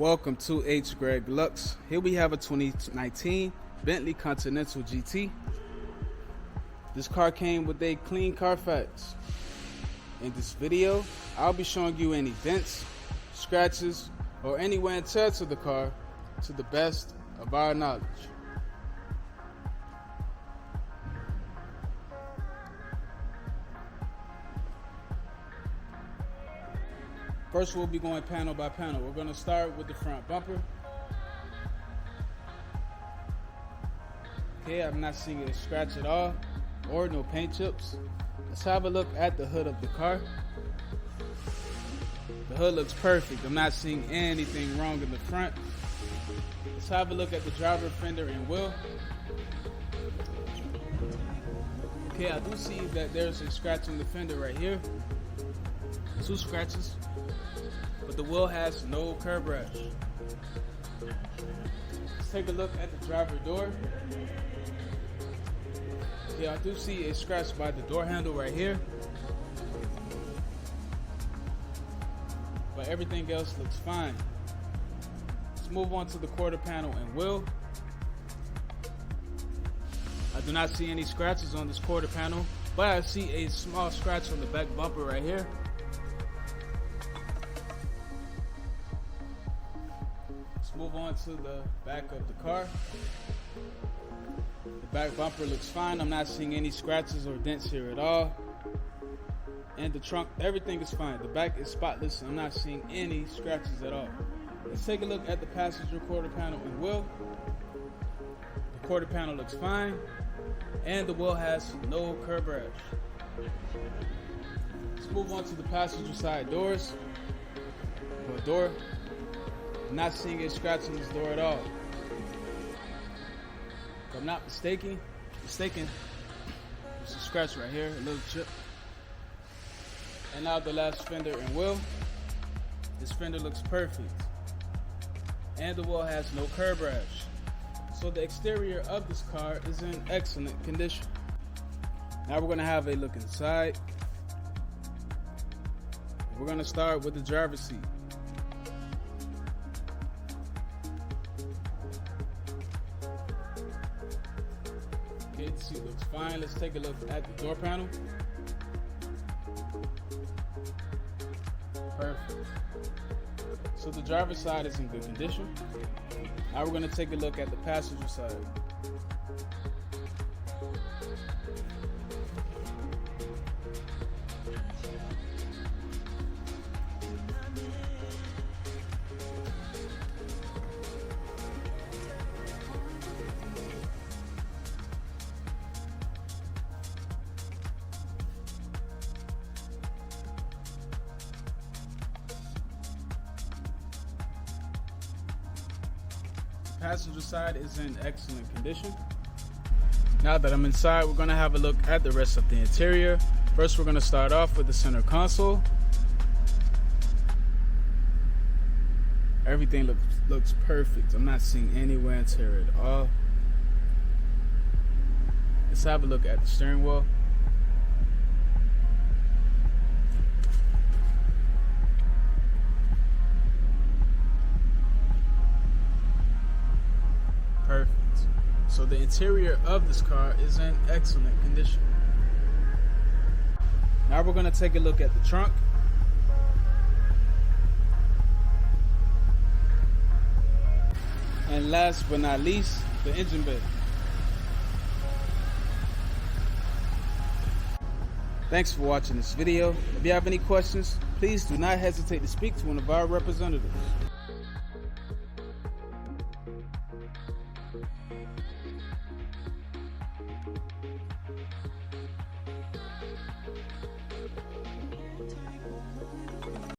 Welcome to H. Greg Lux. Here we have a 2019 Bentley Continental GT. This car came with a clean carfax. In this video, I'll be showing you any dents, scratches, or any wear and tear to the car to the best of our knowledge. First, we'll be going panel by panel. We're going to start with the front bumper. Okay, I'm not seeing a scratch at all or no paint chips. Let's have a look at the hood of the car. The hood looks perfect. I'm not seeing anything wrong in the front. Let's have a look at the driver fender and wheel. Okay, I do see that there's a scratch on the fender right here. 2 scratches. But the wheel has no curb rash. Let's take a look at the driver door. Yeah, I do see a scratch by the door handle right here. But everything else looks fine. Let's move on to the quarter panel and wheel. I do not see any scratches on this quarter panel, but I see a small scratch on the back bumper right here. Move on to the back of the car. The back bumper looks fine. I'm not seeing any scratches or dents here at all. And the trunk, everything is fine. The back is spotless. I'm not seeing any scratches at all. Let's take a look at the passenger quarter panel and wheel. The quarter panel looks fine. And the wheel has no curb rash. Let's move on to the passenger side doors. Or door. Not seeing a scratch on this door at all. If I'm not mistaken, there's a scratch right here, a little chip. And now the last fender and wheel. This fender looks perfect. And the wheel has no curb rash. So the exterior of this car is in excellent condition. Now we're gonna have a look inside. We're gonna start with the driver's seat. The seat looks fine. Let's take a look at the door panel. Perfect. So the driver's side is in good condition. Now we're going to take a look at the passenger side. Passenger side is in excellent condition. Now that I'm inside, we're going to have a look at the rest of the interior. First, we're going to start off with the center console. Everything looks perfect. I'm not seeing any wear and tear at all. Let's have a look at the steering wheel. Perfect. So the interior of this car is in excellent condition. Now we're going to take a look at the trunk. And last but not least, the engine bay. Thanks for watching this video. If you have any questions, please do not hesitate to speak to one of our representatives.